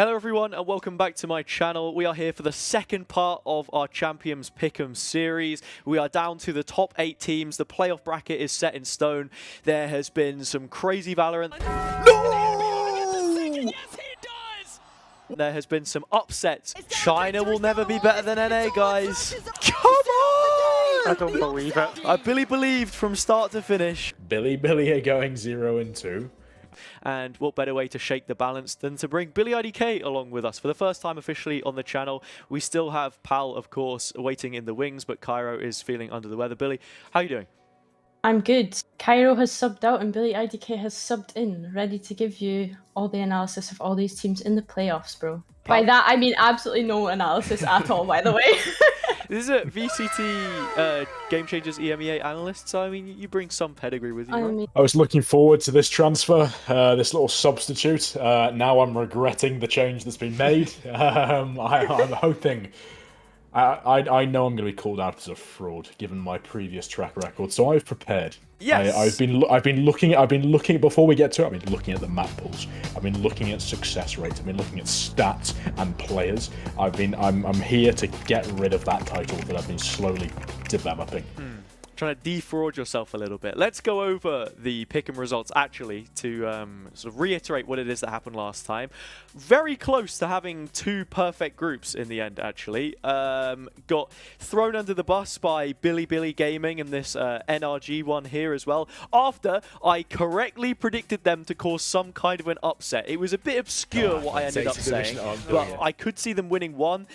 Hello everyone and welcome back to my channel. We are here for the second part of our Champions Pick'em series. We are down to the top 8 teams. The playoff bracket is set in stone. There has been some crazy Valorant. No! There has been some upsets. China will never be better than NA, guys. Come on! I don't believe it. I believed from start to finish. Billie are going 0-2. And what better way to shake the balance than to bring Billieidk along with us for the first time officially on the channel. We still have Pal, of course, waiting in the wings, but Kairo is feeling under the weather. Billie, how are you doing? I'm good. Kairo has subbed out and Billieidk has subbed in, ready to give you all the analysis of all these teams in the playoffs, bro. By that, I mean absolutely no analysis at all, by the way. This is a VCT Game Changers EMEA analyst, so I mean, you bring some pedigree with you, right? I was looking forward to this transfer, this little substitute. Now I'm regretting the change that's been made. I'm hoping... I know I'm going to be called out as a fraud given my previous track record, so I've prepared. Yes. I've been looking before we get to it. I've been looking at the map pools. I've been looking at success rates. I've been looking at stats and players. I'm here to get rid of that title that I've been slowly developing. Trying to defraud yourself a little bit. Let's go over the pick'em results actually to sort of reiterate what it is that happened last time. Very close to having 2 perfect groups in the end actually. Got thrown under the bus by Bilibili Gaming and this NRG one here as well. After I correctly predicted them to cause some kind of an upset. It was a bit obscure what I ended up saying, but I could see them winning one.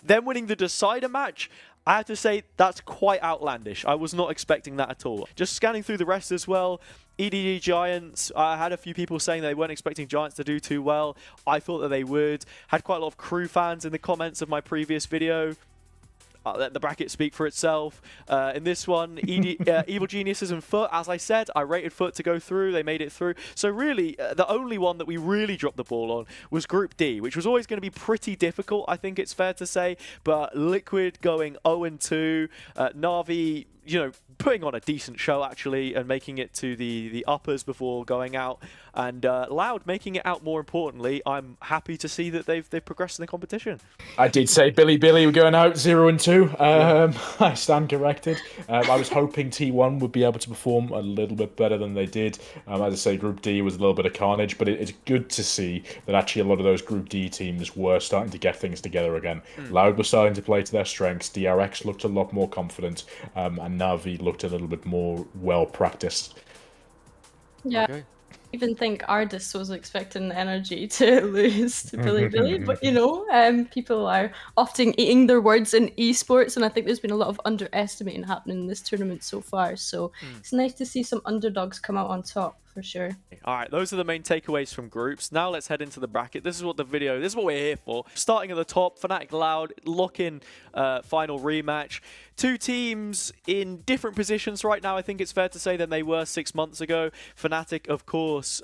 Then winning the decider match, I have to say, that's quite outlandish. I was not expecting that at all. Just scanning through the rest as well, EDG Giants, I had a few people saying they weren't expecting Giants to do too well. I thought that they would. Had quite a lot of crew fans in the comments of my previous video. Let the bracket speak for itself. In this one, Evil Geniuses and FUT, as I said, I rated FUT to go through. They made it through. So really, the only one that we really dropped the ball on was Group D, which was always going to be pretty difficult, I think it's fair to say. But Liquid going 0-2, Na'Vi, you know, putting on a decent show actually and making it to the uppers before going out, and Loud making it out. More importantly, I'm happy to see that they've progressed in the competition. I did say Billie were going out 0-2. I stand corrected. I was hoping T1 would be able to perform a little bit better than they did. As I say, Group D was a little bit of carnage, but it's good to see that actually a lot of those Group D teams were starting to get things together again. Loud was starting to play to their strengths. DRX looked a lot more confident, and Na'Vi looked a little bit more well practiced. Yeah. Okay. I even think Ardis was expecting energy to lose to Bilibili, but you know, people are often eating their words in esports, and I think there's been a lot of underestimating happening in this tournament so far, so it's nice to see some underdogs come out on top. For sure. All right, those are the main takeaways from groups. Now let's head into the bracket. This is what we're here for. Starting at the top, Fnatic Loud, lock-in final rematch. 2 teams in different positions right now, I think it's fair to say, than they were 6 months ago. Fnatic, of course,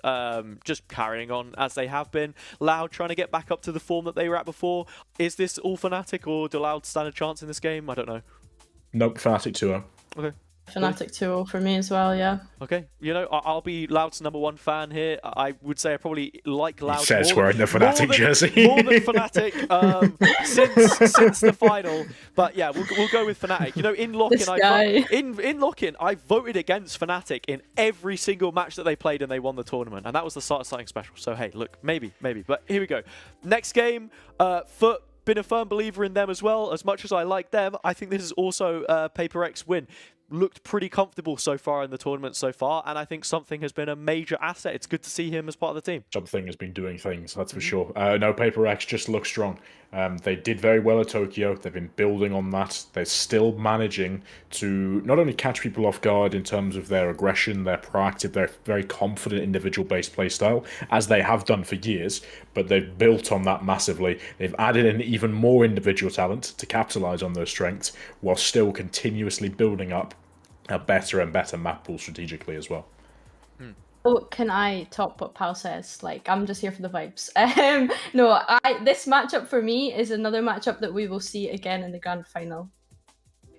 just carrying on as they have been. Loud trying to get back up to the form that they were at before. Is this all Fnatic, or do Loud stand a chance in this game? I don't know. Nope, Fnatic 2-0. Okay. Fnatic 2-0 for me as well, yeah. Okay, you know, I'll be Loud's #1 fan here. I would say I probably like Loud Says wearing the Fnatic jersey. More than Fnatic since the final. But yeah, we'll go with Fnatic. You know, in lock-in, I voted against Fnatic in every single match that they played, and they won the tournament. And that was the start of something special. So hey, look, maybe. But here we go. Next game, FUT. Been a firm believer in them as well. As much as I like them, I think this is also PaperX win. Looked pretty comfortable so far in the tournament so far, and I think Something has been a major asset. It's good to see him as part of the team. Something has been doing things, that's for sure. No, PaperX just looks strong. They did very well at Tokyo. They've been building on that. They're still managing to not only catch people off guard in terms of their aggression, their proactive, their very confident individual-based playstyle, as they have done for years, but they've built on that massively. They've added in even more individual talent to capitalize on those strengths, while still continuously building up a better and better map pool strategically as well. Oh, can I top what Pal says? Like, I'm just here for the vibes. No, this matchup for me is another matchup that we will see again in the grand final.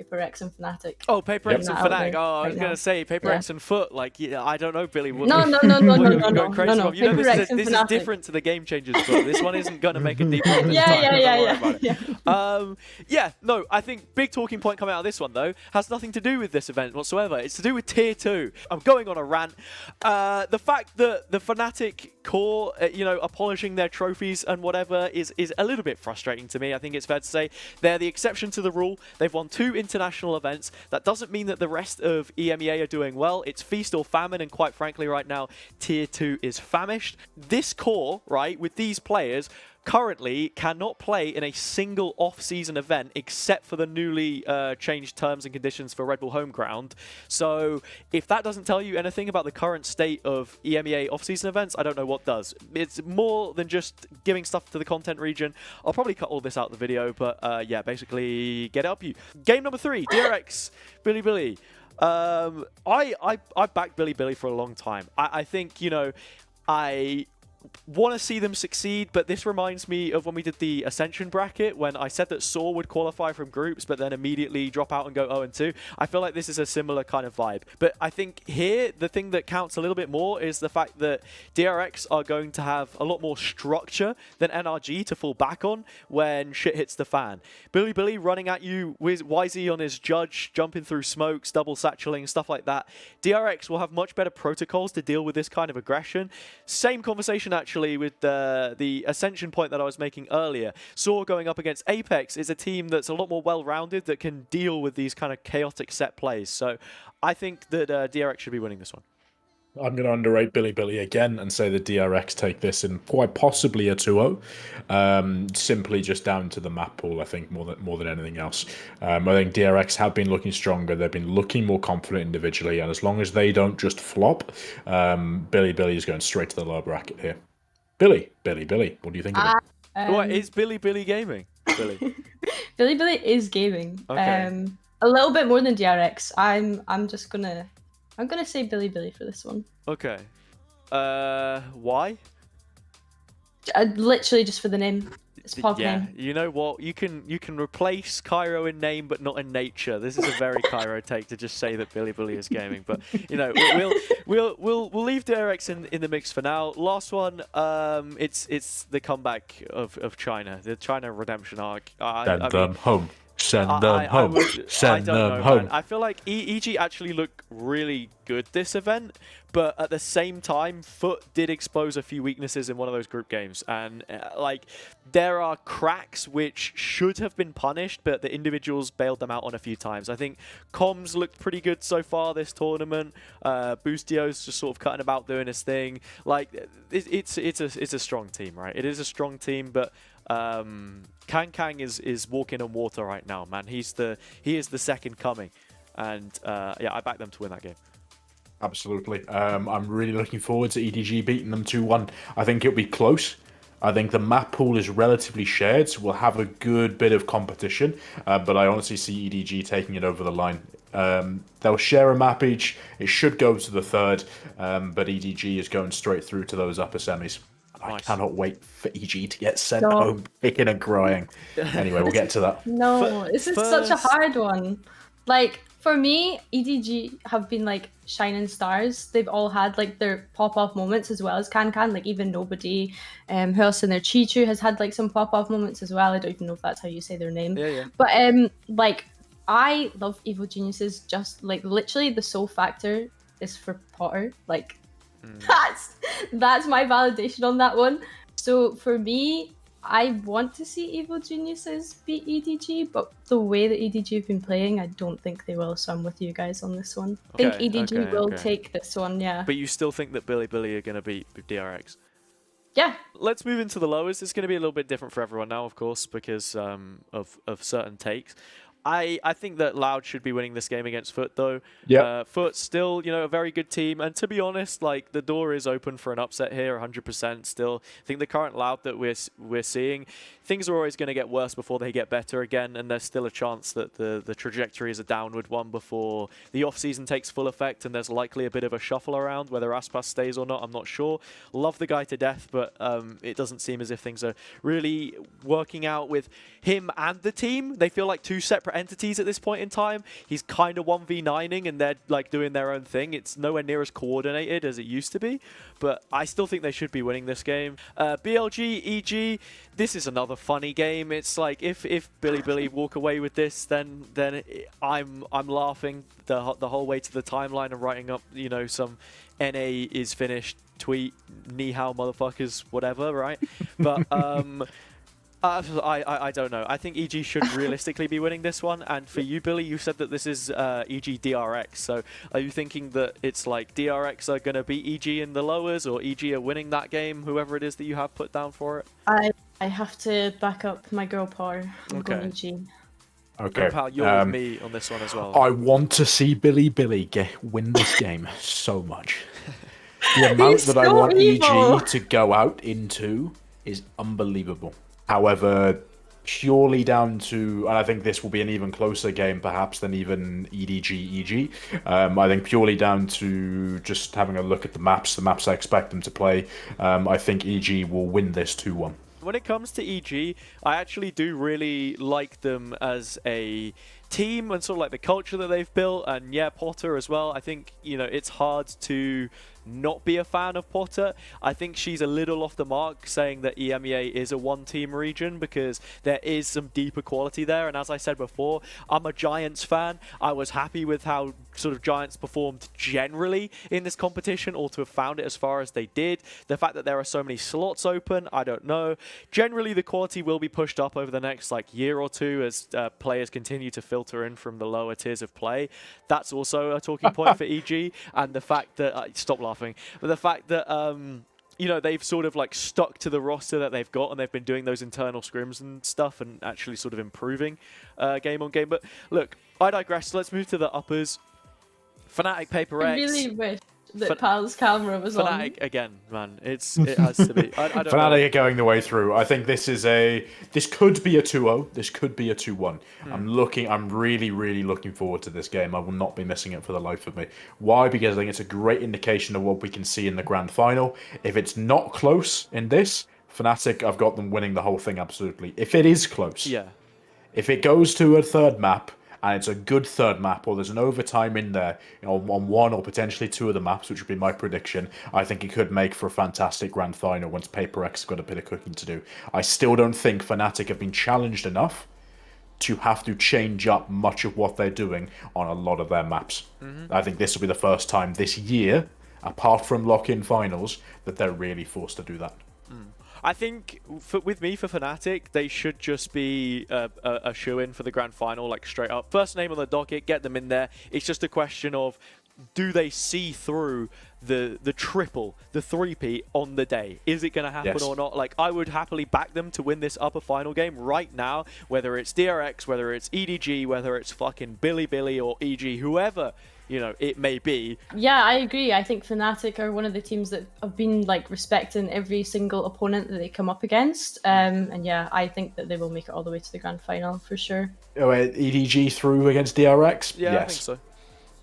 Paper X and Fnatic. Oh, Paper X and Putting that out Fnatic. there Oh, I was right going now. to say Paper Yeah. X and FUT. Like, yeah, I don't know, Billie. What, No, what you're going crazy no. about. You know, Paper X and this is Fnatic. different to the Game Changers book. This one isn't going to make a deep run this Yeah, time. yeah, Don't yeah, worry yeah, about it. yeah. Yeah, no, I think big talking point coming out of this one, though, has nothing to do with this event whatsoever. It's to do with Tier 2. I'm going on a rant. The fact that the Fnatic core, you know, are polishing their trophies and whatever is a little bit frustrating to me. I think it's fair to say they're the exception to the rule. They've won 2 international events. That doesn't mean that the rest of EMEA are doing well. It's feast or famine, and quite frankly, right now, Tier 2 is famished. This core, right, with these players, currently cannot play in a single off-season event except for the newly changed terms and conditions for Red Bull Home Ground. So if that doesn't tell you anything about the current state of EMEA off-season events, I don't know what does. It's more than just giving stuff to the content region. I'll probably cut all this out of the video, but yeah, basically get it up you. Game number 3, DRX, Bilibili. I backed Bilibili for a long time. I think, you know, I want to see them succeed, but this reminds me of when we did the Ascension bracket, when I said that Saw would qualify from groups but then immediately drop out and go 0-2. I feel like this is a similar kind of vibe. But I think here, the thing that counts a little bit more is the fact that DRX are going to have a lot more structure than NRG to fall back on when shit hits the fan. Bilibili running at you with YZ on his judge, jumping through smokes, double satcheling, stuff like that. DRX will have much better protocols to deal with this kind of aggression. Same conversation actually with the Ascension point that I was making earlier. Saw going up against Apex is a team that's a lot more well-rounded that can deal with these kind of chaotic set plays. So I think that DRX should be winning this one. I'm going to underrate Bilibili again and say that DRX take this in quite possibly a 2-0. Simply just down to the map pool, I think, more than anything else. I think DRX have been looking stronger. They've been looking more confident individually. And as long as they don't just flop, Bilibili is going straight to the lower bracket here. Billie, what do you think of it? What is Bilibili Gaming? Billie. Bilibili is gaming. Okay. A little bit more than DRX. I'm gonna say Bilibili for this one. Okay. Why? Literally just for the name. It's pop Yeah, name. you know what? You can replace Kairo in name, but not in nature. This is a very Kairo take to just say that Bilibili is gaming. But you know, we'll leave DRX in the mix for now. Last one, it's the comeback of China, the China redemption arc. Send them home. Send them home. Send them home. I feel like EG actually look really good this event, but at the same time, FUT did expose a few weaknesses in one of those group games, and like there are cracks which should have been punished, but the individuals bailed them out on a few times. I think Comms looked pretty good so far this tournament. Boostio's just sort of cutting about doing his thing. Like it's a strong team, right? It is a strong team, but Kang is walking on water right now, man. He is the second coming, and yeah, I back them to win that game. Absolutely. I'm really looking forward to EDG beating them 2-1. I think it'll be close. I think the map pool is relatively shared, so we'll have a good bit of competition. But I honestly see EDG taking it over the line. They'll share a map each. It should go to the third, but EDG is going straight through to those upper semis. I cannot wait for EG to get sent home, kicking and crying. Anyway, we'll get to that. No, this is such a hard one. Like, for me, EDG have been like shining stars. They've all had like their pop-off moments as well as Can. Like even Nobody, who else in there? Chichu has had like some pop-off moments as well. I don't even know if that's how you say their name. Yeah. But like I love Evil Geniuses. Just like literally the sole factor is for Potter. Like that's my validation on that one. So for me, I want to see Evil Geniuses beat EDG, but the way that EDG have been playing, I don't think they will. So I'm with you guys on this one. I think EDG will take this one, yeah. But you still think that Bilibili are going to beat DRX? Yeah. Let's move into the lowers. It's going to be a little bit different for everyone now, of course, because of certain takes. I think that Loud should be winning this game against FUT, though. Yeah. FUT still, you know, a very good team, and to be honest, like the door is open for an upset here, 100%. Still, I think the current Loud that we're seeing, things are always going to get worse before they get better again, and there's still a chance that the trajectory is a downward one before the off season takes full effect, and there's likely a bit of a shuffle around whether Aspas stays or not. I'm not sure. Love the guy to death, but it doesn't seem as if things are really working out with him and the team. They feel like two separate separate entities at this point in time. He's kind of 1v9ing and they're like doing their own thing. It's nowhere near as coordinated as it used to be, but I still think they should be winning this game. BLG, EG, this is another funny game. It's like if Billie walk away with this, then I'm laughing the whole way to the timeline and writing up, you know, some NA is finished tweet, ni hao motherfuckers, whatever, right? But I don't know. I think EG should realistically be winning this one. And for you, Billie, you said that this is EG DRX. So are you thinking that it's like DRX are going to beat EG in the lowers, or EG are winning that game, whoever it is that you have put down for it? I have to back up my girl power. I'm going EG. Okay. Pal, you're with me on this one as well. I want to see Billie win this game so much. The amount that I want EG to go out into is unbelievable. However, purely down to, and I think this will be an even closer game perhaps than even EDG, EG. I think purely down to just having a look at the maps I expect them to play, I think EG will win this 2-1. When it comes to EG, I actually do really like them as a team and sort of like the culture that they've built, and yeah, Potter as well. I think, you know, it's hard to not be a fan of Potter. I think she's a little off the mark saying that EMEA is a one-team region, because there is some deeper quality there, and as I said before, I'm a Giants fan. I was happy with how sort of Giants performed generally in this competition, or to have found it as far as they did. The fact that there are so many slots open, I don't know. Generally, the quality will be pushed up over the next like year or two as players continue to filter in from the lower tiers of play. That's also a talking point for EG, and the fact that stop laughing, but the fact that you know, they've sort of like stuck to the roster that they've got, and they've been doing those internal scrims and stuff, and actually sort of improving game on game. But look, I digress. Let's move to the uppers. Fnatic, Paper X. I really wish that Pal's camera was on. Fnatic again, man. It has to be. I don't Fnatic know. are going the way through. I think this could be a 2-0. This could be a 2-1. I'm really looking forward to this game. I will not be missing it for the life of me. Why? Because I think it's a great indication of what we can see in the grand final. If it's not close in this, Fnatic, I've got them winning the whole thing absolutely. If it is close, Yeah. if it goes to a third map, and it's a good third map, or there's an overtime in there, you know, on one or potentially two of the maps, which would be my prediction, I think it could make for a fantastic grand final once Paper X has got a bit of cooking to do. I still don't think Fnatic have been challenged enough to have to change up much of what they're doing on a lot of their maps. I think this will be the first time this year, apart from lock-in finals, that they're really forced to do that. I think with me for Fnatic, they should just be a shoe-in for the grand final, like straight up. First name on the docket, get them in there. It's just a question of, do they see through the triple, the three-peat on the day? Is it going to happen or not? Like, I would happily back them to win this upper final game right now, whether it's DRX, whether it's EDG, whether it's fucking Billie or EG, whoever, you know, it may be. Yeah, I agree. I think Fnatic are one of the teams that have been like respecting every single opponent that they come up against. And yeah, I think that they will make it all the way to the grand final for sure. Oh, EDG through against DRX? Yeah, yes. I think so.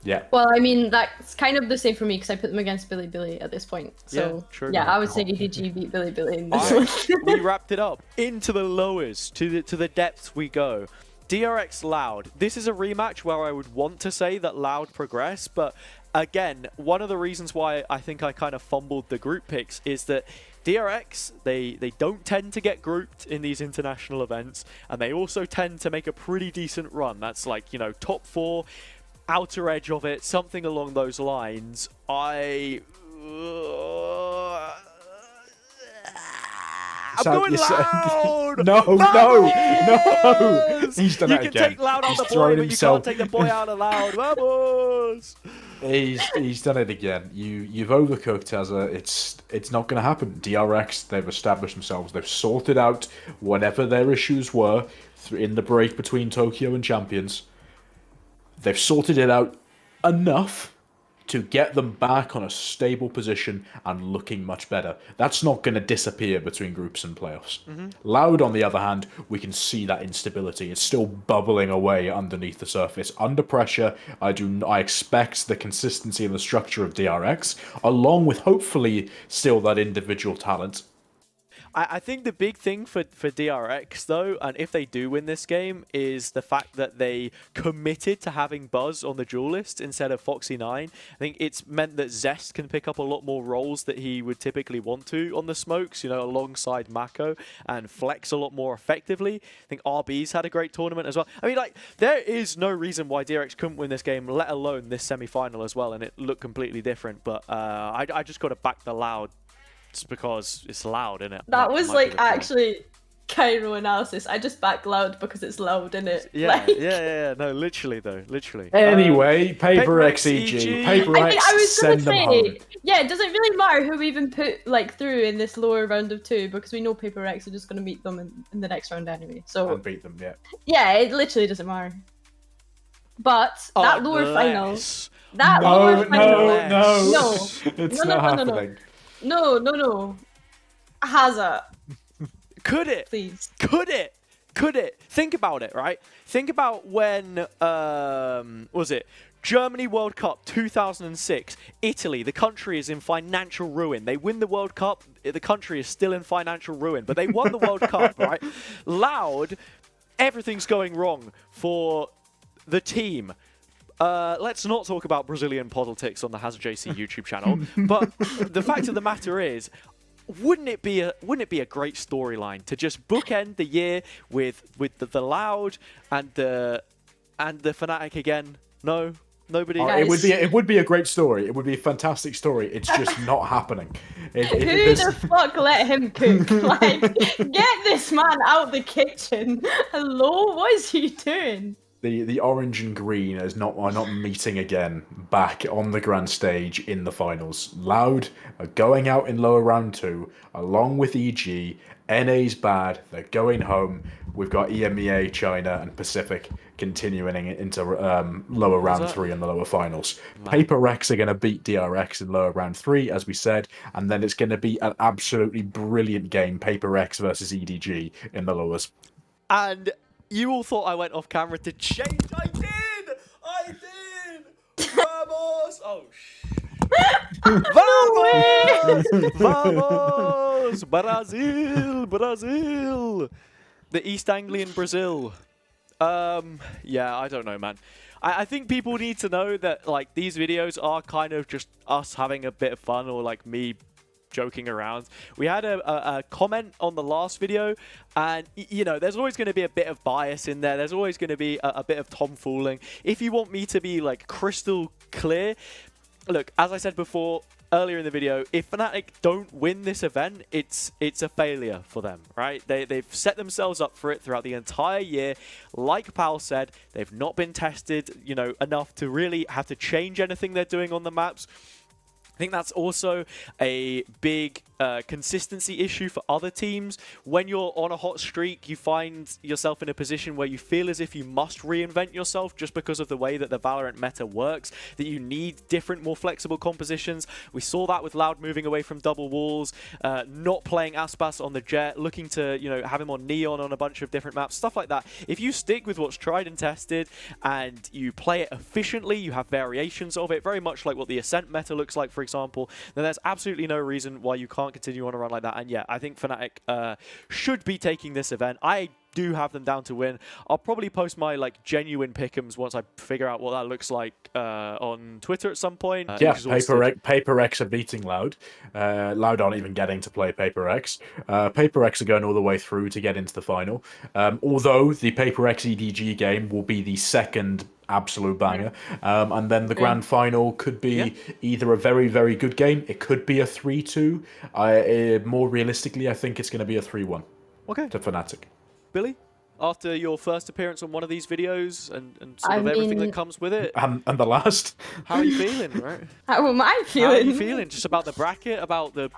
Yeah. Well, I mean, that's kind of the same for me because I put them against Bilibili at this point. So Yeah, true. yeah, I would say EDG beat Bilibili in this one. We wrapped it up. Into the lowers, to the depths we go. DRX Loud. This is a rematch where I would want to say that Loud progress, but again, one of the reasons why I think I kind of fumbled the group picks is that DRX, they don't tend to get grouped in these international events, and they also tend to make a pretty decent run. That's like, you know, top 4, outer edge of it, something along those lines. I'm going Loud! No! He's done it again. You can take Loud out of the boy, but you can't take the boy out of Loud. Vamos! He's done it again. You've overcooked, Hazza. It's not going to happen. DRX, they've established themselves. They've sorted out whatever their issues were in the break between Tokyo and Champions. They've sorted it out enough to get them back on a stable position and looking much better. That's not going to disappear between groups and playoffs. Loud, on the other hand, we can see that instability. It's still bubbling away underneath the surface. Under pressure, I expect the consistency and the structure of DRX, along with hopefully still that individual talent. I think the big thing for DRX, though, and if they do win this game, is the fact that they committed to having Buzz on the duelist instead of Foxy9. I think it's meant that Zest can pick up a lot more roles that he would typically want to on the smokes, you know, alongside Mako, and flex a lot more effectively. I think RB's had a great tournament as well. I mean, like, there is no reason why DRX couldn't win this game, let alone this semi-final as well, and it looked completely different. But I just got to back the Loud. It's because it's loud, innit? That was like actually Kairo analysis. I just back Loud because it's loud, innit? Yeah, like... yeah. No, literally though, literally. Anyway, Paper X EG. Paper X, send them home. Yeah, does it really matter who we even put like through in this lower round of 2? Because we know Paper X are just going to meet them in the next round anyway. So and beat them, yeah. Yeah, it literally doesn't matter. But that lower final. That no, lower final. No, it's not happening. No. Hazza. Could it? Please. Could it? Could it? Think about it, right? Think about when, was it? Germany World Cup 2006. Italy, the country is in financial ruin. They win the World Cup, the country is still in financial ruin, but they won the World Cup, right? Loud, everything's going wrong for the team. Let's not talk about Brazilian politics on the HazzaJC YouTube channel. But the fact of the matter is, wouldn't it be a great storyline to just bookend the year with the Loud and the Fnatic again? No, nobody. It would be a great story. It would be a fantastic story. It's just not happening. Who the fuck let him cook? Like, get this man out the kitchen. Hello, what is he doing? The orange and green are not meeting again back on the grand stage in the finals. Loud are going out in lower round 2 along with EG. NA's bad. They're going home. We've got EMEA, China, and Pacific continuing into lower round 3 in the lower finals. Wow. Paper X are going to beat DRX in lower round 3, as we said, and then it's going to be an absolutely brilliant game. Paper X versus EDG in the lowers. And you all thought I went off camera to change. I did! Vamos! Oh, Vamos! Vamos! Brazil! The East Anglian Brazil. Yeah, I don't know, man. I think people need to know that, like, these videos are kind of just us having a bit of fun, or like me joking around. We had a comment on the last video, and you know, there's always going to be a bit of bias in there. There's always going to be a bit of tomfooling. If you want me to be like crystal clear, look, as I said before earlier in the video, if Fnatic don't win this event, it's a failure for them, right? They've set themselves up for it throughout the entire year. Like Pal said, they've not been tested, you know, enough to really have to change anything they're doing on the maps. I think that's also a big consistency issue for other teams. When you're on a hot streak, you find yourself in a position where you feel as if you must reinvent yourself just because of the way that the Valorant meta works, that you need different, more flexible compositions. We saw that with Loud moving away from double walls, not playing Aspas on the Jet, looking to, you know, have him on Neon on a bunch of different maps, stuff like that. If you stick with what's tried and tested and you play it efficiently, you have variations of it, very much like what the Ascent meta looks like, for example, then there's absolutely no reason why you can't continue on a run like that. And yeah, I think Fnatic should be taking this event. I do have them down to win. I'll probably post my like genuine pick'ems once I figure out what that looks like on Twitter at some point. Yeah, Paper X are beating Loud. Loud aren't even getting to play Paper X. Paper X are going all the way through to get into the final. Although the Paper X EDG game will be the second absolute banger. And then the grand final could be either a very, very good game. It could be a 3-2. More realistically, I think it's going to be a 3-1 to Fnatic. Billy, after your first appearance on one of these videos and sort of everything that comes with it. And the last. How are you feeling, right? How am I feeling? How are you feeling? Just about the bracket, about the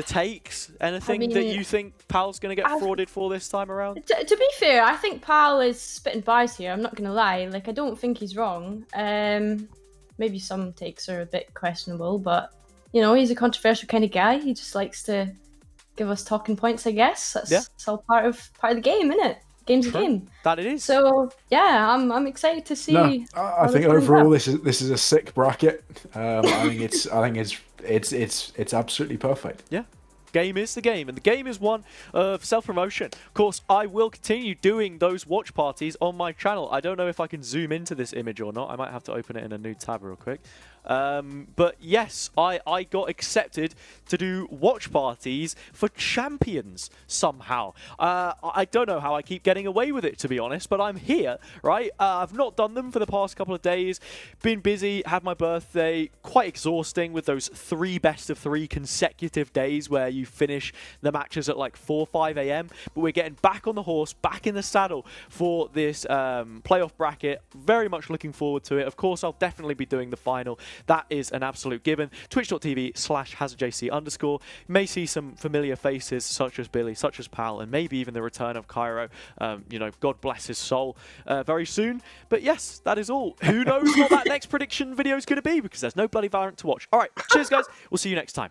takes, anything that you think Pal's going to get frauded for this time around? To be fair, I think Pal is spitting bars here, I'm not going to lie. Like, I don't think he's wrong. Maybe some takes are a bit questionable, but, you know, he's a controversial kind of guy. He just likes to give us talking points, I guess. That's all part of the game, isn't it? Game's a game. That it is. So yeah, I'm excited to see. No, I think overall this is a sick bracket. I think it's absolutely perfect. Yeah. game is the game, and the game is one of self-promotion. Of course, I will continue doing those watch parties on my channel. I don't know if I can zoom into this image or not. I might have to open it in a new tab real quick. But yes, I got accepted to do watch parties for champions somehow. I don't know how I keep getting away with it, to be honest, but I'm here, right? I've not done them for the past couple of days. Been busy, had my birthday, quite exhausting with those 3 best-of-3 consecutive days where you finish the matches at like 4 or 5 a.m. But we're getting back on the horse, back in the saddle for this playoff bracket. Very much looking forward to it. Of course, I'll definitely be doing the final. That is an absolute given. Twitch.tv/HazzaJC_. You may see some familiar faces such as Billie, such as Pal, and maybe even the return of Kairo. You know, God bless his soul very soon. But yes, that is all. Who knows what that next prediction video is going to be, because there's no bloody VALORANT to watch. All right, cheers, guys. We'll see you next time.